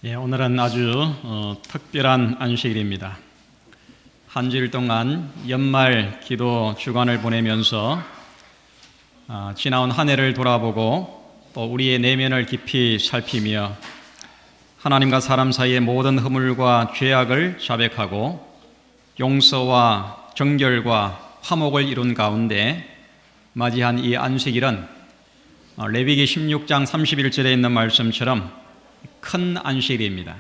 오늘은 아주 특별한 안식일입니다. 한 주일 동안 연말 기도 주간을 보내면서 지나온 한 해를 돌아보고 또 우리의 내면을 깊이 살피며 하나님과 사람 사이의 모든 허물과 죄악을 자백하고 용서와 정결과 화목을 이룬 가운데 맞이한 이 안식일은 레위기 16장 31절에 있는 말씀처럼 큰 안식일입니다.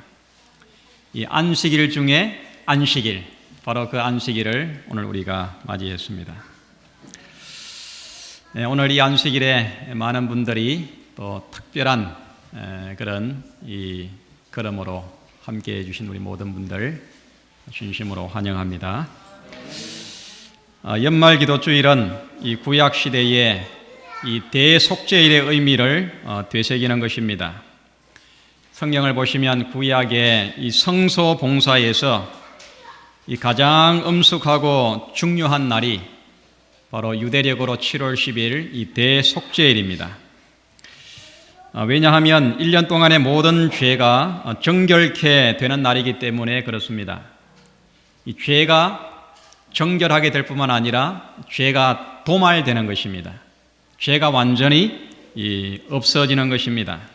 이 안식일 중에 안식일, 바로 그 안식일을 오늘 우리가 맞이했습니다. 오늘 이 안식일에 많은 분들이 또 특별한 그런 이 걸음으로 함께해 주신 우리 모든 분들 진심으로 환영합니다. 연말 기도주일은 이 구약 시대의 이 대속죄일의 의미를 되새기는 것입니다. 성경을 보시면 구약의 이 성소 봉사에서 이 가장 엄숙하고 중요한 날이 바로 유대력으로 7월 10일 이 대속죄일입니다. 왜냐하면 1년 동안의 모든 죄가 정결케 되는 날이기 때문에 그렇습니다. 이 죄가 정결하게 될 뿐만 아니라 죄가 도말되는 것입니다. 죄가 완전히 없어지는 것입니다.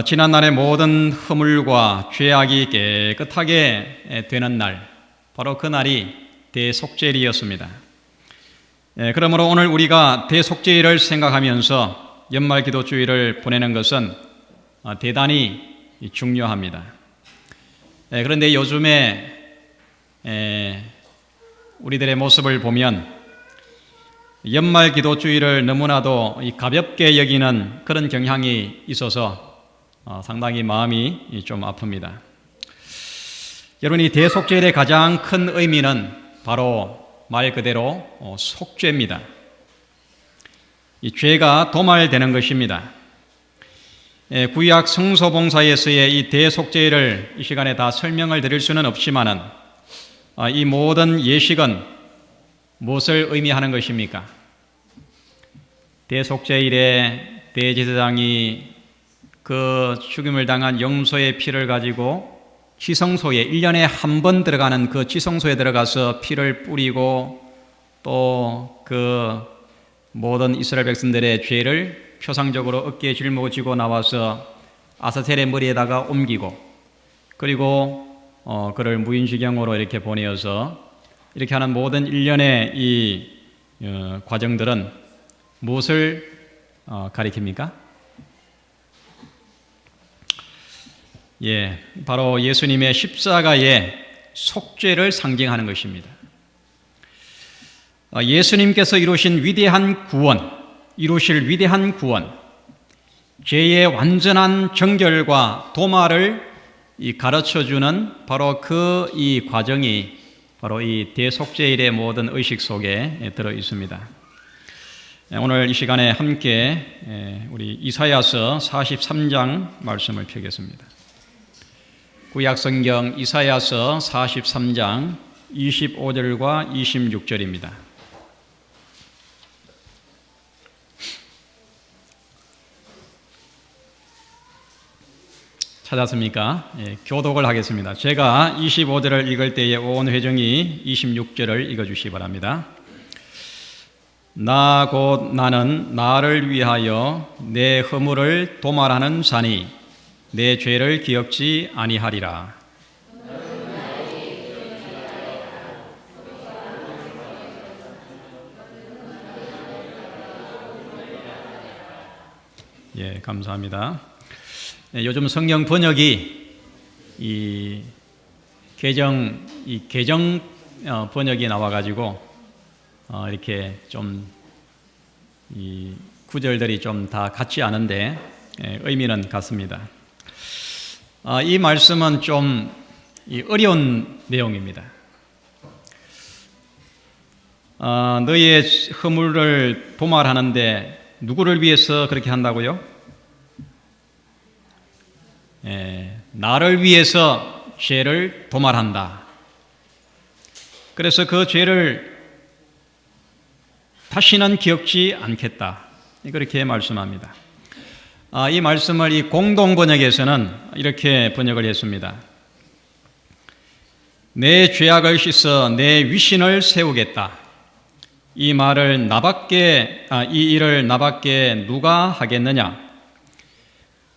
지난날의 모든 허물과 죄악이 깨끗하게 되는 날, 바로 그 날이 대속죄일이었습니다. 그러므로 오늘 우리가 대속죄일을 생각하면서 연말 기도주일을 보내는 것은 대단히 중요합니다. 그런데 요즘에 우리들의 모습을 보면 연말 기도주일을 너무나도 가볍게 여기는 그런 경향이 있어서 상당히 마음이 좀 아픕니다. 여러분, 이 대속죄일의 가장 큰 의미는 바로 말 그대로 속죄입니다. 이 죄가 도말되는 것입니다. 구약 성소봉사에서의 이 대속죄일을 이 시간에 다 설명을 드릴 수는 없지만은 이 모든 예식은 무엇을 의미하는 것입니까? 대속죄일에 대제사장이 그 죽임을 당한 영소의 피를 가지고 지성소에 1년에 한 번 들어가는 그 지성소에 들어가서 피를 뿌리고 또 그 모든 이스라엘 백성들의 죄를 표상적으로 어깨에 짊어지고 나와서 아사셀의 머리에다가 옮기고 그리고 그를 무인지경으로 이렇게 보내어서 이렇게 하는 모든 일련의 이 과정들은 무엇을 가리킵니까? 바로 예수님의 십자가의 속죄를 상징하는 것입니다. 예수님께서 이루신 위대한 구원, 이루실 위대한 구원, 죄의 완전한 정결과 도말을 가르쳐주는 바로 그 이 과정이 바로 이 대속죄일의 모든 의식 속에 들어 있습니다. 오늘 이 시간에 함께 우리 이사야서 43장 말씀을 펴겠습니다. 구약성경 이사야서 43장 25절과 26절입니다. 찾았습니까? 교독을 하겠습니다. 제가 25절을 읽을 때에 온 회중이 26절을 읽어주시기 바랍니다. 나 곧 나는 나를 위하여 내 허물을 도말하는 자니 내 죄를 기억지 아니하리라. 감사합니다. 요즘 성경 번역이 개정 번역이 나와가지고 이렇게 좀 이 구절들이 좀 다 같지 않은데 의미는 같습니다. 이 말씀은 좀 어려운 내용입니다. 너희의 허물을 도말하는데 누구를 위해서 그렇게 한다고요? 나를 위해서 죄를 도말한다. 그래서 그 죄를 다시는 기억지 않겠다. 그렇게 말씀합니다. 이 말씀을 이 공동 번역에서는 이렇게 번역을 했습니다. 내 죄악을 씻어 내 위신을 세우겠다. 이 일을 나밖에 누가 하겠느냐?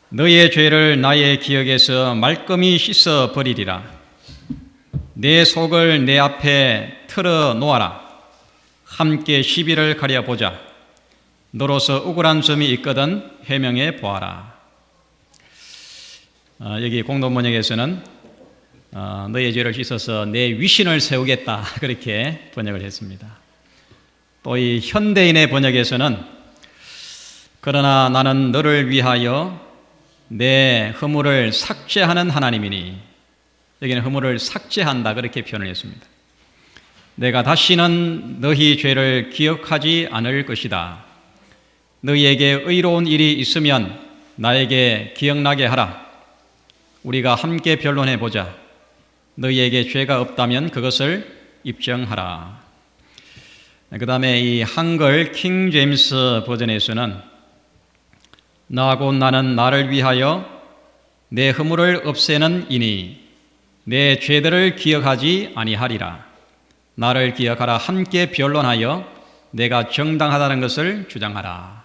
너의 죄를 나의 기억에서 말끔히 씻어 버리리라. 내 속을 내 앞에 틀어 놓아라. 함께 시비를 가려보자. 너로서 억울한 점이 있거든 해명해 보아라. 여기 공동번역에서는 너의 죄를 씻어서 내 위신을 세우겠다 그렇게 번역을 했습니다. 또 이 현대인의 번역에서는 그러나 나는 너를 위하여 내 허물을 삭제하는 하나님이니, 여기는 허물을 삭제한다 그렇게 표현을 했습니다. 내가 다시는 너희 죄를 기억하지 않을 것이다. 너희에게 의로운 일이 있으면 나에게 기억나게 하라. 우리가 함께 변론해 보자. 너희에게 죄가 없다면 그것을 입증하라. 그 다음에 이 한글 킹 제임스 버전에서는 너하고 나는 나를 위하여 내 허물을 없애는 이니 내 죄들을 기억하지 아니하리라. 나를 기억하라. 함께 변론하여 내가 정당하다는 것을 주장하라.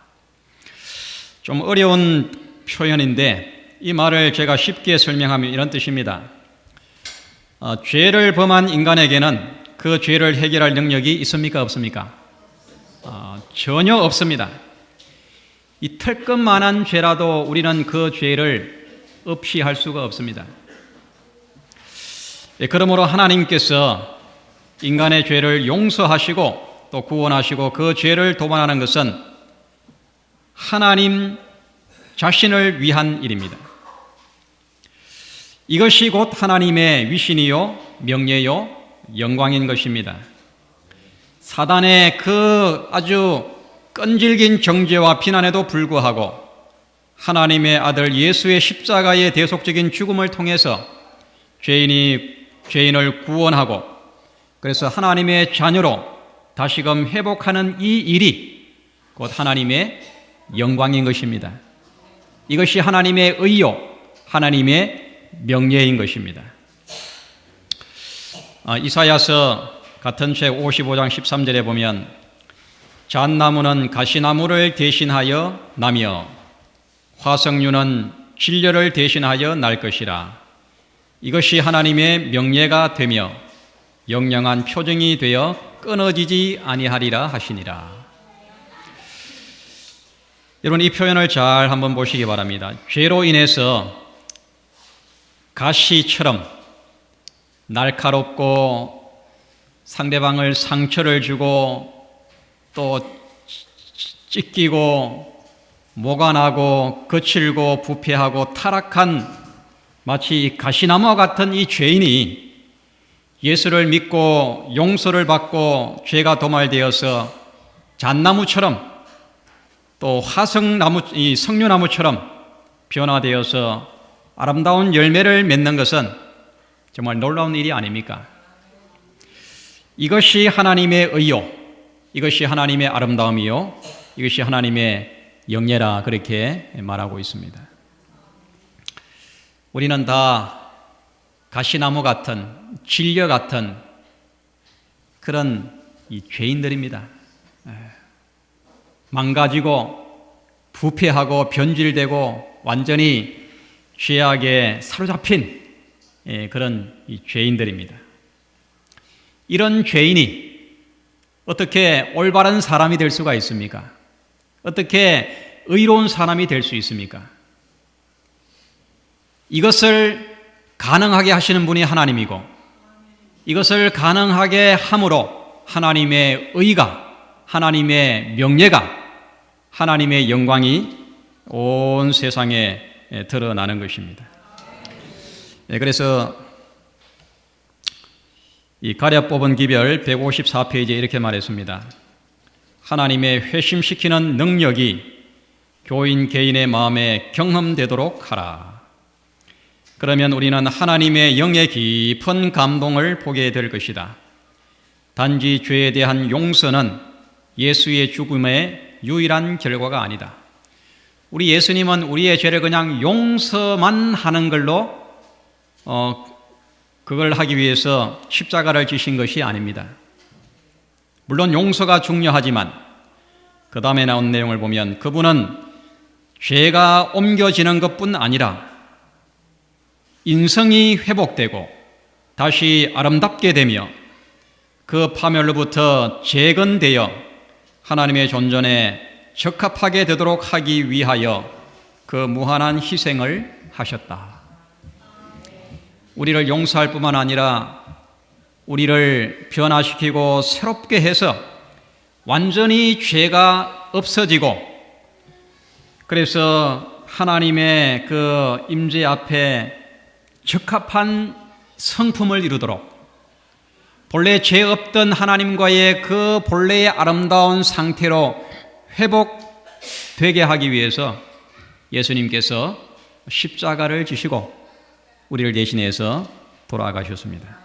좀 어려운 표현인데 이 말을 제가 쉽게 설명하면 이런 뜻입니다. 죄를 범한 인간에게는 그 죄를 해결할 능력이 있습니까? 없습니까? 전혀 없습니다. 이 털끝만한 죄라도 우리는 그 죄를 없이 할 수가 없습니다. 그러므로 하나님께서 인간의 죄를 용서하시고 또 구원하시고 그 죄를 도반하는 것은 하나님 자신을 위한 일입니다. 이것이 곧 하나님의 위신이요 명예요 영광인 것입니다. 사단의 그 아주 끈질긴 정죄와 비난에도 불구하고 하나님의 아들 예수의 십자가의 대속적인 죽음을 통해서 죄인을 구원하고 그래서 하나님의 자녀로 다시금 회복하는 이 일이 곧 하나님의 영광인 것입니다. 이것이 하나님의 의요, 하나님의 명예인 것입니다. 이사야서 같은 책 55장 13절에 보면 잣나무는 가시나무를 대신하여 나며 화석류는 진려를 대신하여 날 것이라. 이것이 하나님의 명예가 되며 영영한 표징이 되어 끊어지지 아니하리라 하시니라. 여러분 이 표현을 잘 한번 보시기 바랍니다. 죄로 인해서 가시처럼 날카롭고 상대방을 상처를 주고 또 찢기고 모가 나고 거칠고 부패하고 타락한 마치 가시나무와 같은 이 죄인이 예수를 믿고 용서를 받고 죄가 도말되어서 잣나무처럼 또 화석나무, 이 석류나무처럼 변화되어서 아름다운 열매를 맺는 것은 정말 놀라운 일이 아닙니까? 이것이 하나님의 의요, 이것이 하나님의 아름다움이요, 이것이 하나님의 영예라 그렇게 말하고 있습니다. 우리는 다 가시나무 같은 진려 같은 그런 이 죄인들입니다. 망가지고 부패하고 변질되고 완전히 죄악에 사로잡힌 그런 이 죄인들입니다. 이런 죄인이 어떻게 올바른 사람이 될 수가 있습니까? 어떻게 의로운 사람이 될 수 있습니까? 이것을 가능하게 하시는 분이 하나님이고 이것을 가능하게 함으로 하나님의 의가, 하나님의 명예가, 하나님의 영광이 온 세상에 드러나는 것입니다. 그래서 이 가랴 뽑은 기별 154페이지에 이렇게 말했습니다. 하나님의 회심시키는 능력이 교인 개인의 마음에 경험되도록 하라. 그러면 우리는 하나님의 영의 깊은 감동을 보게 될 것이다. 단지 죄에 대한 용서는 예수의 죽음의 유일한 결과가 아니다. 우리 예수님은 우리의 죄를 그냥 용서만 하는 걸로 그걸 하기 위해서 십자가를 지신 것이 아닙니다. 물론 용서가 중요하지만 그 다음에 나온 내용을 보면 그분은 죄가 옮겨지는 것뿐 아니라 인성이 회복되고 다시 아름답게 되며 그 파멸로부터 재건되어 하나님의 존전에 적합하게 되도록 하기 위하여 그 무한한 희생을 하셨다. 우리를 용서할 뿐만 아니라 우리를 변화시키고 새롭게 해서 완전히 죄가 없어지고 그래서 하나님의 그 임재 앞에 적합한 성품을 이루도록 본래 죄 없던 하나님과의 그 본래의 아름다운 상태로 회복되게 하기 위해서 예수님께서 십자가를 지시고 우리를 대신해서 돌아가셨습니다.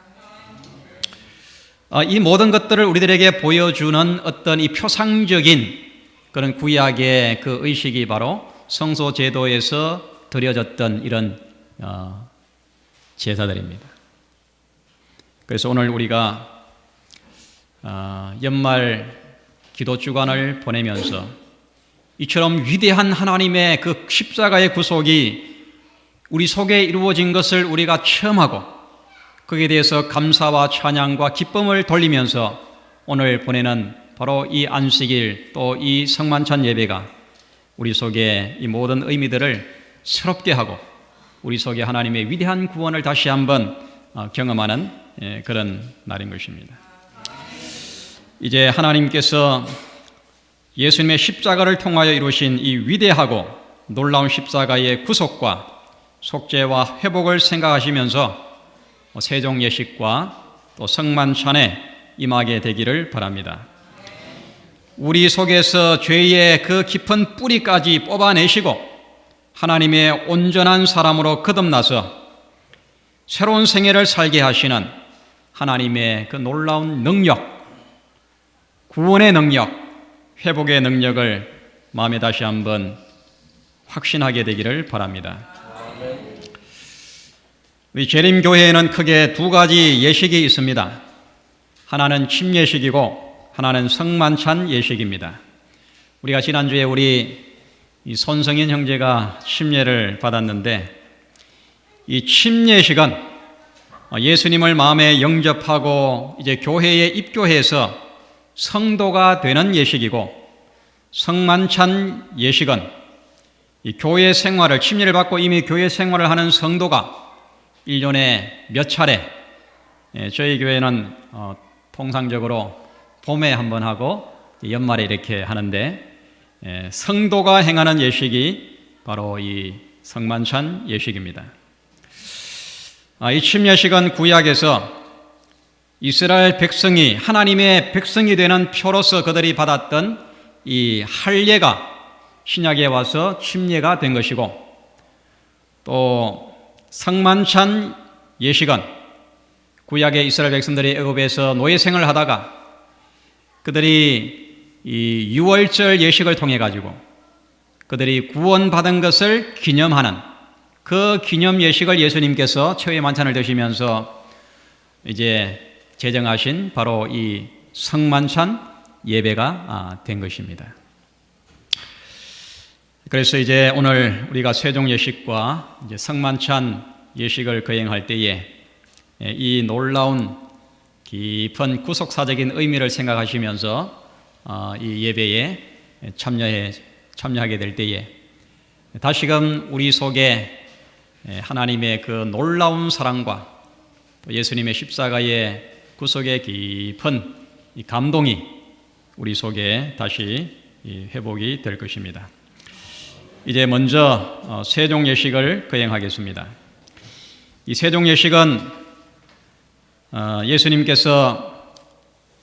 이 모든 것들을 우리들에게 보여주는 어떤 이 표상적인 그런 구약의 그 의식이 바로 성소 제도에서 드려졌던 이런 제사들입니다. 그래서 오늘 우리가 연말 기도 주간을 보내면서 이처럼 위대한 하나님의 그 십자가의 구속이 우리 속에 이루어진 것을 우리가 체험하고 거기에 대해서 감사와 찬양과 기쁨을 돌리면서 오늘 보내는 바로 이 안식일 또 이 성만찬 예배가 우리 속에 이 모든 의미들을 새롭게 하고 우리 속에 하나님의 위대한 구원을 다시 한번 경험하는 그런 날인 것입니다. 이제 하나님께서 예수님의 십자가를 통하여 이루신 이 위대하고 놀라운 십자가의 구속과 속죄와 회복을 생각하시면서 세종 예식과 또 성만찬에 임하게 되기를 바랍니다. 우리 속에서 죄의 그 깊은 뿌리까지 뽑아내시고 하나님의 온전한 사람으로 거듭나서 새로운 생애를 살게 하시는 하나님의 그 놀라운 능력, 구원의 능력, 회복의 능력을 마음에 다시 한번 확신하게 되기를 바랍니다. 우리 재림교회에는 크게 두 가지 예식이 있습니다. 하나는 침예식이고 하나는 성만찬 예식입니다. 우리가 지난주에 우리 이 손성인 형제가 침례를 받았는데 이 침례식은 예수님을 마음에 영접하고 이제 교회에 입교해서 성도가 되는 예식이고 성만찬 예식은 이 교회 생활을 침례를 받고 이미 교회 생활을 하는 성도가 1년에 몇 차례 저희 교회는 통상적으로 봄에 한번 하고 연말에 이렇게 하는데 성도가 행하는 예식이 바로 이 성만찬 예식입니다. 이 침례식은 구약에서 이스라엘 백성이 하나님의 백성이 되는 표로서 그들이 받았던 이 할례가 신약에 와서 침례가 된 것이고 또 성만찬 예식은 구약의 이스라엘 백성들이 애굽에서 노예 생활을 하다가 그들이 이 유월절 예식을 통해 가지고 그들이 구원받은 것을 기념하는 그 기념 예식을 예수님께서 최후의 만찬을 드시면서 이제 제정하신 바로 이 성만찬 예배가 된 것입니다. 그래서 이제 오늘 우리가 세종 예식과 이제 성만찬 예식을 거행할 때에 이 놀라운 깊은 구속사적인 의미를 생각하시면서 이 예배에 참여하게 될 때에 다시금 우리 속에 하나님의 그 놀라운 사랑과 또 예수님의 십자가의 구속의 깊은 이 감동이 우리 속에 다시 회복이 될 것입니다. 이제 먼저 세종 예식을 거행하겠습니다. 이 세종 예식은 예수님께서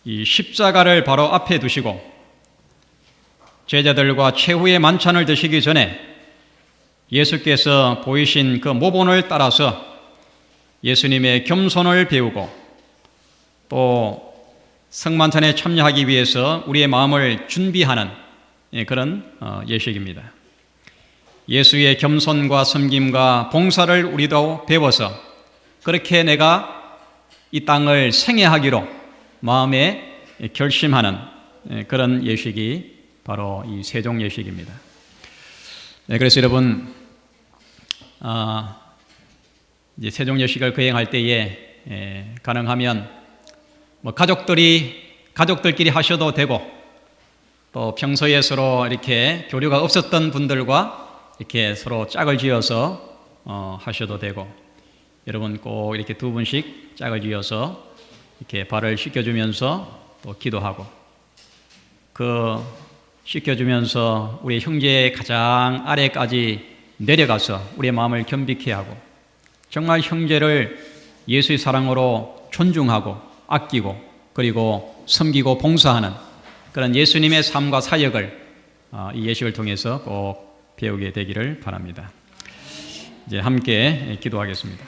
이 십자가를 바로 앞에 두시고 제자들과 최후의 만찬을 드시기 전에 예수께서 보이신 그 모본을 따라서 예수님의 겸손을 배우고 또 성만찬에 참여하기 위해서 우리의 마음을 준비하는 그런 예식입니다. 예수의 겸손과 섬김과 봉사를 우리도 배워서 그렇게 내가 이 땅을 생애하기로 마음에 결심하는 그런 예식이 바로 이 세종 예식입니다. 네, 그래서 여러분 이제 세종 예식을 거행할 때에 가능하면 뭐 가족들끼리 하셔도 되고 또 평소에 서로 이렇게 교류가 없었던 분들과 이렇게 서로 짝을 지어서 하셔도 되고 여러분 꼭 이렇게 두 분씩 짝을 지어서 이렇게 발을 씻겨주면서 또 기도하고 그 씻겨주면서 우리 형제의 가장 아래까지 내려가서 우리의 마음을 겸비케 하고 정말 형제를 예수의 사랑으로 존중하고 아끼고 그리고 섬기고 봉사하는 그런 예수님의 삶과 사역을 이 예식을 통해서 꼭 배우게 되기를 바랍니다. 이제 함께 기도하겠습니다.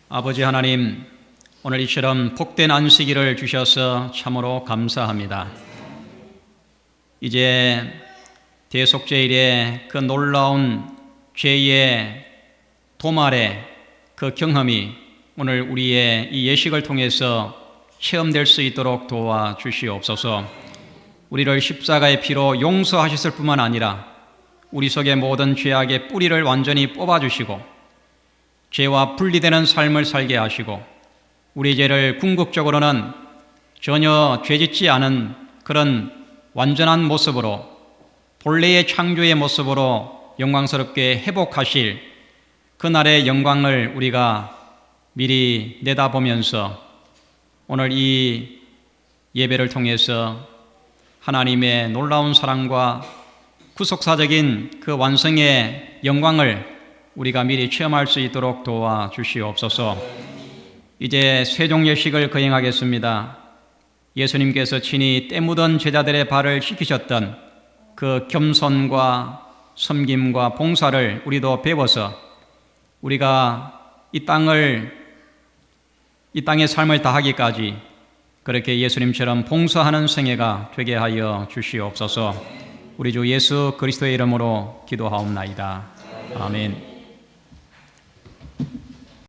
아버지 하나님, 오늘 이처럼 복된 안식일을 주셔서 참으로 감사합니다. 이제 대속죄일의 그 놀라운 죄의 도말의 그 경험이 오늘 우리의 이 예식을 통해서 체험될 수 있도록 도와주시옵소서. 우리를 십자가의 피로 용서하셨을 뿐만 아니라 우리 속의 모든 죄악의 뿌리를 완전히 뽑아주시고 죄와 분리되는 삶을 살게 하시고 우리 죄를 궁극적으로는 전혀 죄짓지 않은 그런 완전한 모습으로 본래의 창조의 모습으로 영광스럽게 회복하실 그날의 영광을 우리가 미리 내다보면서 오늘 이 예배를 통해서 하나님의 놀라운 사랑과 구속사적인 그 완성의 영광을 우리가 미리 체험할 수 있도록 도와주시옵소서. 이제 세종 예식을 거행하겠습니다. 예수님께서 친히 때 묻은 제자들의 발을 씻기셨던 그 겸손과 섬김과 봉사를 우리도 배워서 우리가 이 땅의 삶을 다하기까지 그렇게 예수님처럼 봉사하는 생애가 되게 하여 주시옵소서. 우리 주 예수 그리스도의 이름으로 기도하옵나이다. 아멘.